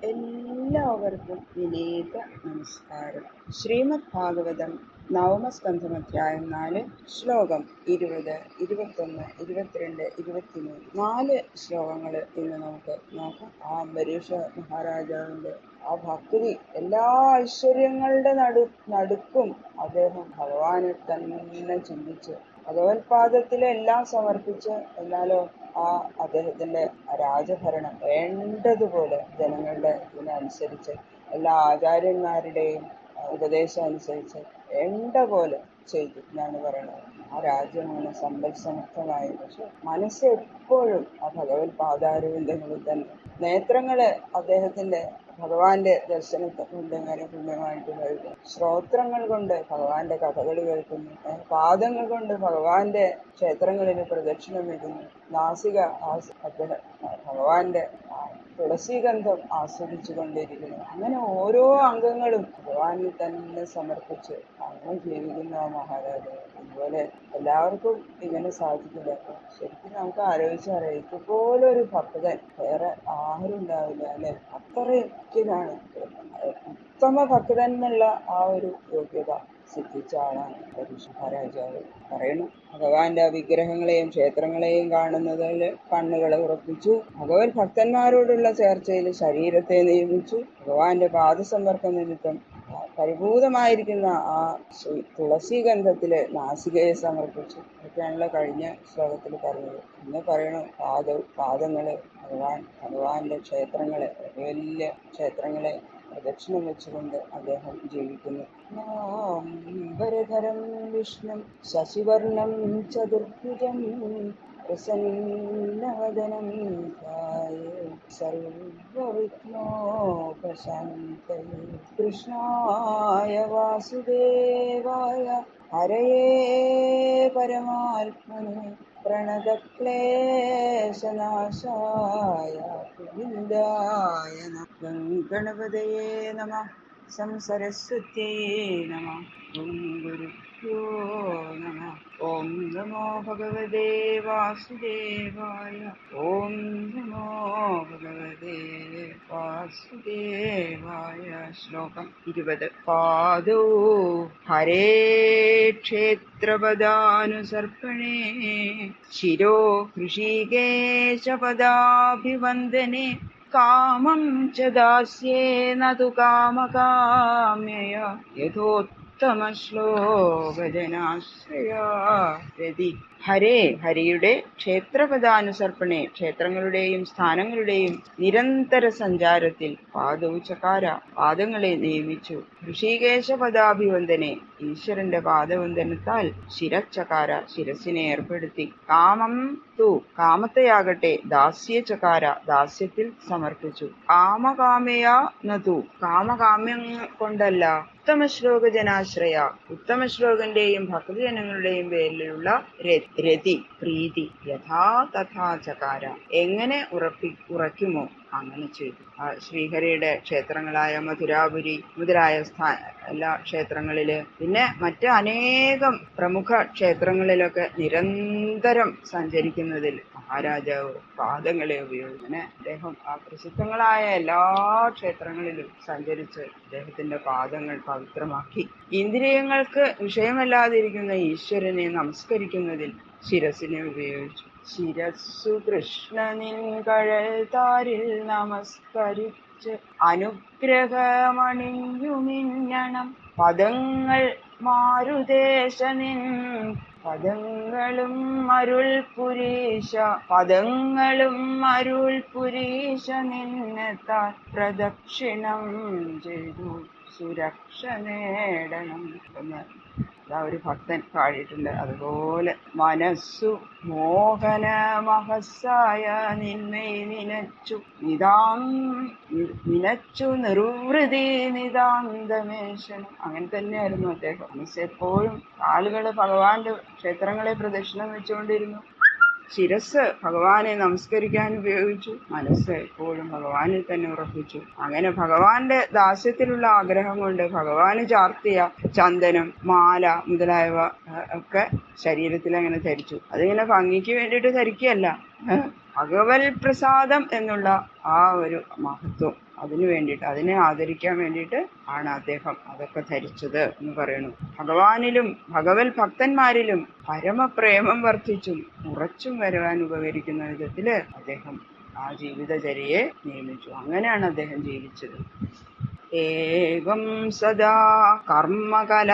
എല്ലാവർക്കും വിനീത നമസ്കാരം. ശ്രീമദ് ഭാഗവതം നവമസ്കന്ധമധ്യായം 4 ശ്ലോകം 20, 21, 22, 23 4 ശ്ലോകങ്ങൾ ഇന്ന് നമുക്ക് നോക്കാം. ആ അംബരീഷ മഹാരാജാവിന്റെ ആ ഭക്തി, എല്ലാ ഐശ്വര്യങ്ങളുടെ നടുക്കും അദ്ദേഹം ഭഗവാനെ തന്നെ ചിന്തിച്ച് ഭഗവത്പാദത്തിലെല്ലാം സമർപ്പിച്ച്, എന്നാലോ ആ അദ്ദേഹത്തിന്റെ രാജഭരണം വേണ്ടതുപോലെ ജനങ്ങളുടെ ഇതിനനുസരിച്ച് എല്ലാ ആചാര്യന്മാരുടെയും ഉപദേശം അനുസരിച്ച് വേണ്ട പോലെ ചെയ്തു എന്നാണ് പറയുന്നത്. ആ രാജ്യം അങ്ങനെ സമ്പൽ സമർത്ഥമായി. പക്ഷെ മനസ്സ് എപ്പോഴും ആ ഭഗവത് പാദാരവിന്ദങ്ങളിൽ തന്നെ. നേത്രങ്ങള് അദ്ദേഹത്തിന്റെ ഭഗവാന്റെ ദർശനത്തെ കൊണ്ട് ഇങ്ങനെ പുണ്യമായിട്ട് കഴിക്കും. ശ്രോത്രങ്ങൾ കൊണ്ട് ഭഗവാന്റെ കഥകൾ കേൾക്കുന്നു. പാദങ്ങൾ കൊണ്ട് ഭഗവാന്റെ ക്ഷേത്രങ്ങളിൽ പ്രദക്ഷിണം വയ്ക്കുന്നു. നാസിക അദ്ദേഹം ഭഗവാന്റെ തുളസീഗന്ധം ആസ്വദിച്ചു കൊണ്ടിരിക്കുന്നു. അങ്ങനെ ഓരോ അംഗങ്ങളും ഭഗവാനിൽ തന്നെ സമർപ്പിച്ച് അങ്ങനെ ജീവിക്കുന്ന ആ മഹാരാജാവ്. അതുപോലെ എല്ലാവർക്കും ഇങ്ങനെ സാധിക്കില്ല. ശരിക്കും നമുക്ക് ആലോചിച്ചറിയാം, ഇതുപോലൊരു ഭക്തൻ വേറെ ആരും ഉണ്ടാവില്ല അല്ലെ. അത്രയ്ക്കാണ് ഉത്തമ ഭക്തൻ എന്നുള്ള ആ ഒരു യോഗ്യത സിദ്ധിച്ച ആളാണ് അംബരീഷ മഹാരാജാവ്. പറയുന്നു, ഭഗവാന്റെ വിഗ്രഹങ്ങളെയും ക്ഷേത്രങ്ങളെയും കാണുന്നതിൽ കണ്ണുകളെ ഉറപ്പിച്ചു. ഭഗവത് ഭക്തന്മാരോടുള്ള ചേർച്ചയിൽ ശരീരത്തെ നിയമിച്ചു. ഭഗവാന്റെ പാദസമ്പർക്ക നിമിത്തം പരിഭൂതമായിരിക്കുന്ന ആ തുളസീഗന്ധത്തില് നാസികയെ സമർപ്പിച്ചു. ഇതൊക്കെയാണല്ലോ കഴിഞ്ഞ ശ്ലോകത്തിൽ പറഞ്ഞത്. ഇന്ന് പറയണു പാദങ്ങള് ഭഗവാന്റെ ക്ഷേത്രങ്ങളെ, വലിയ ക്ഷേത്രങ്ങളെ പ്രദക്ഷിണം വെച്ചുകൊണ്ട് അദ്ദേഹം ജീവിക്കുന്നു. ഭരധരം വിഷ്ണു ശശിവർണം ചതുർഭുജം പ്രസന്നവദനം സർവവിഘ്നോപശാന്തയേ കൃഷ്ണായ വാസുദേവായ ഹരയേ പരമാത്മനെ പ്രണതക്ലേശനാശായ ഗോവിന്ദായ ഗണപതയേ നമഃ. സംസരസ്വത്യേ നമഃ. ഓം ഗുരുഭ്യോ നമഃ. ഓം നമോ ഭഗവതേ വാസുദേവായ. ഓം നമോ ഭഗവതേ വാസുദേവായ. ശ്ലോകം 20. പാദോ ഹരേ ക്ഷേത്രപദാനുസർപ്പണേ ശിരോ ഹൃഷീകേശപദാഭിവന്ദനേ കാമം ച ദാസ്യേന തു കാമകാമ്യയ യഥോത്തമശ്ലോകജനാശ്രയാ രതി. ഹരേ, ഹരിയുടെ ക്ഷേത്രപദാനുസർപ്പണേ, ക്ഷേത്രങ്ങളുടെയും സ്ഥാനങ്ങളുടെയും നിരന്തര സഞ്ചാരത്തിൽ പാദൗ ചകാര, പാദങ്ങളെ നിയമിച്ചു. ഋഷികേശ പദാഭിവന്ദനെ, ഈശ്വരന്റെ പാദവന്ദനത്താൽ ശിരച്ചകാര, ശിരസിനെ ഏർപ്പെടുത്തി. കാമം തു, കാമത്തെയാകട്ടെ ദാസ്യ ചകാര, ദാസ്യത്തിൽ സമർപ്പിച്ചു. കാമകാമയാ നതു, കാമകാമ്യം കൊണ്ടല്ല. ഉത്തമശ്ലോകജനാശ്രയ, ഉത്തമശ്ലോകന്റെയും ഭക്തജനങ്ങളുടെയും പേരിലുള്ള രതി, പ്രീതി. യഥാ തഥാ ചകാര, എങ്ങനെ ഉറയ്ക്കുമോ അങ്ങനെ ചെയ്തു. ശ്രീഹരിയുടെ ക്ഷേത്രങ്ങളായ മധുരാപുരി മുതലായ എല്ലാ ക്ഷേത്രങ്ങളില്, പിന്നെ മറ്റ് അനേകം പ്രമുഖ ക്ഷേത്രങ്ങളിലൊക്കെ നിരന്തരം സഞ്ചരിക്കുന്നതിൽ മഹാരാജാവ് പാദങ്ങളെ ഉപയോഗിച്ച് അദ്ദേഹം ആ പ്രസിദ്ധങ്ങളായ എല്ലാ ക്ഷേത്രങ്ങളിലും സഞ്ചരിച്ച് അദ്ദേഹത്തിന്റെ പാദങ്ങൾ പവിത്രമാക്കി. ഇന്ദ്രിയങ്ങൾക്ക് വിഷയമല്ലാതിരിക്കുന്ന ഈശ്വരനെ നമസ്കരിക്കുന്നതിൽ ശിരസിനെ ഉപയോഗിച്ചു. ശിരസ്സു കൃഷ്ണനിൻ കഴൽത്താരിൽ നമസ്കരിച്ച് അനുഗ്രഹമണിഞ്ഞുമിന്നണം പദങ്ങൾ മാരുദേശനിൻ പദങ്ങളും അരുൾ പുരീശ, പദങ്ങളും അരുൾ പുരീശ നിന്നെത്താൻ പ്രദക്ഷിണം ചെയ്തു സുരക്ഷ നേടണം എന്ന് ഒരു ഭക്തൻ പാടിയിട്ടുണ്ട്. അതുപോലെ മനസ്സു മോഹന മഹസ്സായ നിന്മൈ നിനച്ചു നിർവൃതി നിതാന്തമേശനം. അങ്ങനെ തന്നെയായിരുന്നു അദ്ദേഹം. മനസ്സെപ്പോഴും കാലുകള് ഭഗവാന്റെ ക്ഷേത്രങ്ങളെ പ്രദക്ഷിണം വെച്ചുകൊണ്ടിരുന്നു. ശിരസ് ഭഗവാനെ നമസ്കരിക്കാൻ ഉപയോഗിച്ചു. മനസ്സ് എപ്പോഴും ഭഗവാനിൽ തന്നെ ഉറപ്പിച്ചു. അങ്ങനെ ഭഗവാന്റെ ദാസ്യത്തിലുള്ള ആഗ്രഹം കൊണ്ട് ഭഗവാന് ചാർത്തിയ ചന്ദനം, മാല മുതലായവ ഒക്കെ ശരീരത്തിൽ അങ്ങനെ ധരിച്ചു. അതിങ്ങനെ ഭംഗിക്ക് വേണ്ടിയിട്ട് ധരിക്കുകയല്ല, ഭഗവത് പ്രസാദം എന്നുള്ള ആ ഒരു മഹത്വം അതിനു വേണ്ടിയിട്ട്, അതിനെ ആദരിക്കാൻ വേണ്ടിയിട്ട് ആണ് അദ്ദേഹം അതൊക്കെ ധരിച്ചത് എന്ന് പറയുന്നു. ഭഗവാനിലും ഭഗവത് ഭക്തന്മാരിലും പരമപ്രേമം വർദ്ധിച്ചും ഉറച്ചും വരുവാൻ ഉപകരിക്കുന്ന വിധത്തില് അദ്ദേഹം ആ ജീവിതചര്യയെ നിയമിച്ചു. അങ്ങനെയാണ് അദ്ദേഹം ജീവിച്ചത്. ഏവം സദാ കർമ്മകലാപമാത്മന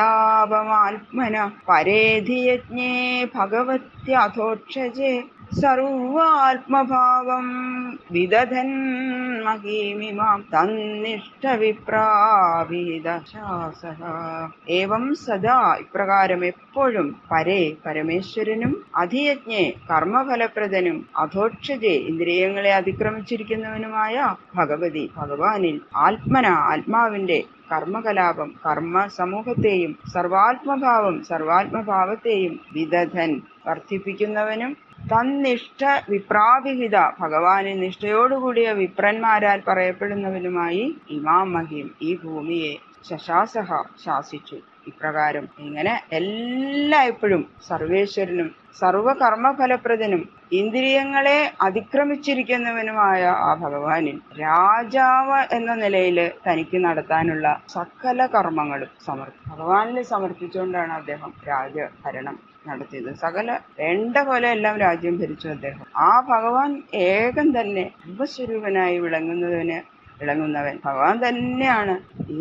പരേധിയജ്ഞേ ഭഗവത്യധോക്ഷജേ സർവാത്മഭാവം വിദധൻ മഹീമിമാം തന്നിഷ്ടവിപ്രാവിദശാസഃ. ഏവം സദാ ഇപ്രകാരം എപ്പോഴും പരേ പരമേശ്വരനും അധിയജ്ഞേ കർമ്മഫലപ്രദനും അധോക്ഷജേ ഇന്ദ്രിയങ്ങളെ അതിക്രമിച്ചിരിക്കുന്നവനുമായ ഭഗവതി ഭഗവാനിൽ ആത്മന ആത്മാവിന്റെ കർമ്മകലാപം കർമ്മ സമൂഹത്തെയും സർവാത്മഭാവത്തെയും വിദധൻ വർദ്ധിപ്പിക്കുന്നവനും തന്നിഷ്ഠ വിപ്രാവിഹിത ഭഗവാന് നിഷ്ഠയോടുകൂടിയ വിപ്രന്മാരാൽ പറയപ്പെടുന്നവനുമായി ഇമാം മഹീം ഈ ഭൂമിയെ ശശാസഹ ശാസിച്ചു. ഇപ്രകാരം ഇങ്ങനെ എല്ലായ്പ്പോഴും സർവേശ്വരനും സർവകർമ്മഫലപ്രദനും ഇന്ദ്രിയങ്ങളെ അതിക്രമിച്ചിരിക്കുന്നവനുമായ ആ ഭഗവാനിൽ രാജാവ് എന്ന നിലയിൽ തനിക്ക് നടത്താനുള്ള സകല കർമ്മങ്ങളും ഭഗവാനിൽ സമർപ്പിച്ചുകൊണ്ടാണ് അദ്ദേഹം രാജഭരണം നടത്തിയത്. സകല വേണ്ട പോലെ എല്ലാം രാജ്യം ഭരിച്ചു അദ്ദേഹം. ആ ഭഗവാൻ ഏകം തന്നെ സർവസ്വരൂപനായി വിളങ്ങുന്നവൻ ഭഗവാൻ തന്നെയാണ്. ഈ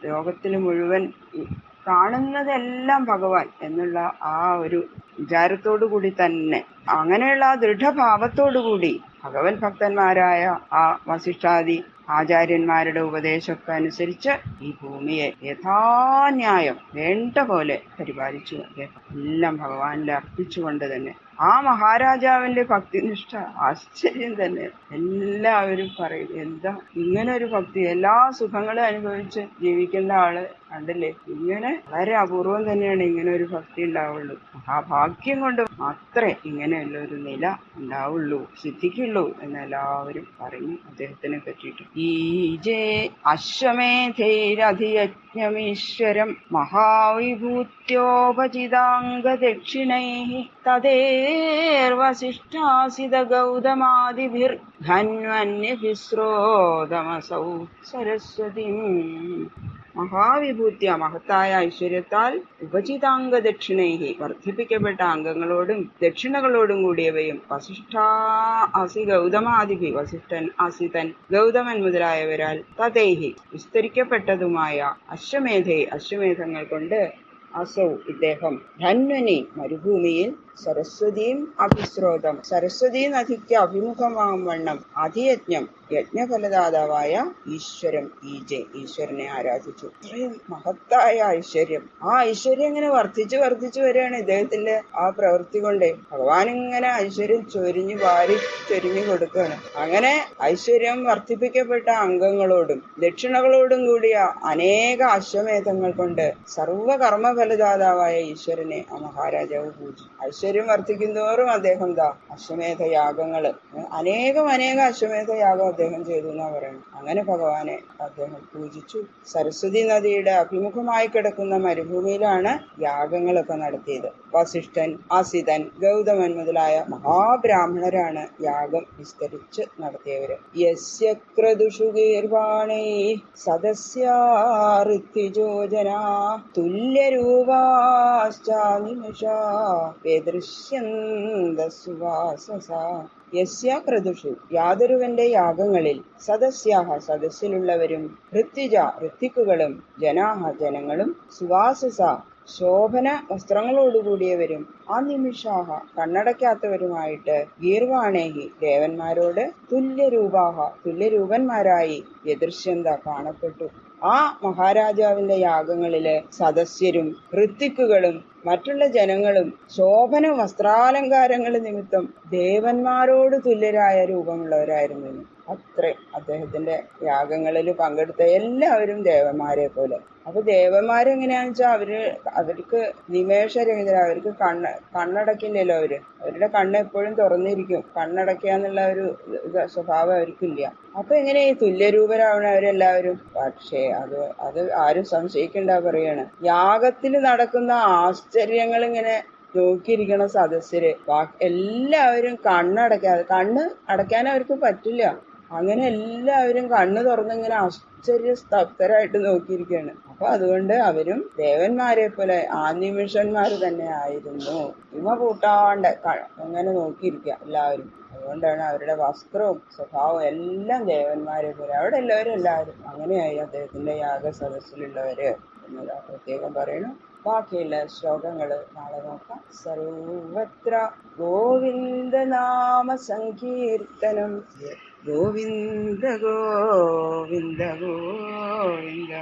ലോകത്തിൽ മുഴുവൻ കാണുന്നതെല്ലാം ഭഗവാൻ എന്നുള്ള ആ ഒരു വിചാരത്തോടു കൂടി തന്നെ, അങ്ങനെയുള്ള ആ ദൃഢഭാവത്തോടു കൂടി ഭഗവത് ഭക്തന്മാരായ ആ വസിഷ്ഠാദി ആചാര്യന്മാരുടെ ഉപദേശമൊക്കെ അനുസരിച്ച് ഈ ഭൂമിയെ യഥാന്യായം വേണ്ട പോലെ പരിപാലിച്ചു അദ്ദേഹം. എല്ലാം ഭഗവാനിൽ അർപ്പിച്ചുകൊണ്ട് തന്നെ ആ മഹാരാജാവിന്റെ ഭക്തിനിഷ്ഠ ആശ്ചര്യം തന്നെ. എല്ലാവരും പറയും, എന്താ ഇങ്ങനെ ഒരു ഭക്തി, എല്ലാ സുഖങ്ങളും അനുഭവിച്ച് ജീവിക്കേണ്ട ആള് കണ്ടില്ലേ, ഇങ്ങനെ വളരെ അപൂർവം തന്നെയാണ് ഇങ്ങനെ ഒരു ഭക്തി ഉണ്ടാവുള്ളൂ. മഹാഭാഗ്യം കൊണ്ട് മാത്രമേ ഇങ്ങനെയുള്ള ഒരു നില ഉണ്ടാവുള്ളൂ, സിദ്ധിക്കുള്ളൂ എന്നെല്ലാവരും പറയും അദ്ദേഹത്തിനെ പറ്റിയിട്ട്. ഈജേ അശ്വമേധൈരധിയജ്ഞമീശ്വരം മഹാവിഭൂത്യോപചിതാംഗദക്ഷിണൈഃ തദേർവസിഷ്ഠാസിത ഗൗതമാദിഭിർധന്വന്യഭിസ്രോതമസൗ സരസ്വതീം. മഹാവിഭൂത്യ മഹത്തായ ഐശ്വര്യത്താൽ ഉപചിതാംഗ ദക്ഷിണൈഹി വർദ്ധിപ്പിക്കപ്പെട്ട അംഗങ്ങളോടും ദക്ഷിണകളോടും കൂടിയവയും വസിഷ്ഠാ അസി ഗൗതമാദിഭി വസിഷ്ഠൻ അസിതൻ ഗൗതമൻ മുതലായവരാൽ തതൈഹി വിസ്തരിക്കപ്പെട്ടതുമായ അശ്വമേധങ്ങൾ കൊണ്ട് അസൗ ഇദ്ദേഹം ധന്വനി മരുഭൂമിയിൽ സരസ്വതീം അഭിസ്രോതം സരസ്വതീ നദിക്ക് അഭിമുഖമാകും വണ്ണം അധിയജ്ഞം യജ്ഞഫലദാതാവായ ഈശ്വരനെ ആരാധിച്ചു. ഇത്രയും മഹത്തായ ഐശ്വര്യം, ആ ഐശ്വര്യം ഇങ്ങനെ വർദ്ധിച്ചു വരികയാണ് ഇദ്ദേഹത്തിന്റെ ആ പ്രവൃത്തി കൊണ്ട്. ഭഗവാൻ ഇങ്ങനെ ഐശ്വര്യം ചൊരിഞ്ഞു കൊടുക്കുകയാണ്. അങ്ങനെ ഐശ്വര്യം വർദ്ധിപ്പിക്കപ്പെട്ട അംഗങ്ങളോടും ദക്ഷിണകളോടും കൂടിയ അനേക അശ്വമേധങ്ങൾ കൊണ്ട് സർവകർമ്മഫലദാതാവായ ഈശ്വരനെ ആ മഹാരാജാവ് പൂജിച്ചു. ഐശ്വര്യം വർദ്ധിക്കുന്നതോറും അദ്ദേഹം അശ്വമേധയാഗങ്ങള് അനേകം അശ്വമേധയാഗം അദ്ദേഹം ചെയ്തു എന്നാ പറയുന്നത്. അങ്ങനെ ഭഗവാനെ അദ്ദേഹം പൂജിച്ചു. സരസ്വതി നദിയുടെ അഭിമുഖമായി കിടക്കുന്ന മരുഭൂമിയിലാണ് യാഗങ്ങളൊക്കെ നടത്തിയത്. വസിഷ്ഠൻ അസിതൻ ഗൗതമൻ മുതലായ മഹാബ്രാഹ്മണരാണ് യാഗം വിസ്തരിച്ച് നടത്തിയവര്. യസ്യ ക്രതുഷു ഗീർവാണൈ സദസ്യാഋത്വിജോജനാ തുല്യരൂപാശ്ചാനിമിഷാ വേദൃശ്യന്തസുവാസസാ. യസ്യ ക്രതുഷു യാതൊരുവന്റെ യാഗങ്ങളിൽ സദസ്യാഹ സദസ്സിലുള്ളവരും ഋത്വിക്കുകളും ജനാഹ ജനങ്ങളും സുവാസസ ശോഭന വസ്ത്രങ്ങളോടുകൂടിയവരും ആ നിമിഷാഹ കണ്ണടയ്ക്കാത്തവരുമായിട്ട് ഗീർവാണേഹി ദേവന്മാരോട് തുല്യരൂപന്മാരായി യദൃശ്യന്ത കാണപ്പെട്ടു. ആ മഹാരാജാവിന്റെ യാഗങ്ങളില് സദസ്യരും ഋത്വിക്കുകളും മറ്റുള്ള ജനങ്ങളും ശോഭന വസ്ത്രാലങ്കാരങ്ങൾ നിമിത്തം ദേവന്മാരോട് തുല്യരായ രൂപമുള്ളവരായിരുന്നു. അത്രേ അദ്ദേഹത്തിന്റെ യാഗങ്ങളിൽ പങ്കെടുത്ത എല്ലാവരും ദേവന്മാരെ പോലെ. അപ്പൊ ദേവന്മാരെങ്ങനെയാന്ന് വെച്ചാൽ അവർക്ക് നിമേഷരഹിതര, അവർക്ക് കണ്ണടക്കില്ലല്ലോ. അവരുടെ കണ്ണ് എപ്പോഴും തുറന്നിരിക്കും. കണ്ണടക്കാന്നുള്ള ഒരു സ്വഭാവം അവർക്കില്ല. അപ്പൊ എങ്ങനെ ഈ തുല്യരൂപരാവണ അവരെല്ലാവരും? പക്ഷേ അത് ആരും സംശയിക്കണ്ട പറയാണ്. യാഗത്തിൽ നടക്കുന്ന ആശ്ചര്യങ്ങൾ ഇങ്ങനെ നോക്കിയിരിക്കണ സദസ്യര് എല്ലാവരും കണ്ണ് അടയ്ക്കാൻ അവർക്ക് പറ്റില്ല. അങ്ങനെ എല്ലാവരും കണ്ണ് തുറന്നിങ്ങനെ ആശ്ചര്യസ്തബ്ധരായിട്ട് നോക്കിയിരിക്കുകയാണ്. അപ്പൊ അതുകൊണ്ട് അവരും ദേവന്മാരെ പോലെ ആനിമിഷന്മാര് തന്നെ ആയിരുന്നു. ഇമ കൂട്ടാണ്ട് അങ്ങനെ നോക്കിയിരിക്കുക എല്ലാവരും. അതുകൊണ്ടാണ് അവരുടെ വസ്ത്രവും സ്വഭാവവും എല്ലാം ദേവന്മാരെ പോലെ. അവിടെ എല്ലാവരും അങ്ങനെയായി അദ്ദേഹത്തിന്റെ യാഗസദസ്സിലുള്ളവര് എന്നതാ പ്രത്യേകം പറയണു. ബാക്കിയുള്ള ശ്ലോകങ്ങള് നാളെ നോക്കാം. സർവത്ര ഗോവിന്ദ നാമ സങ്കീർത്തനം. ഗോവിന്ദ ഗോവിന്ദ ഗോവിന്ദ.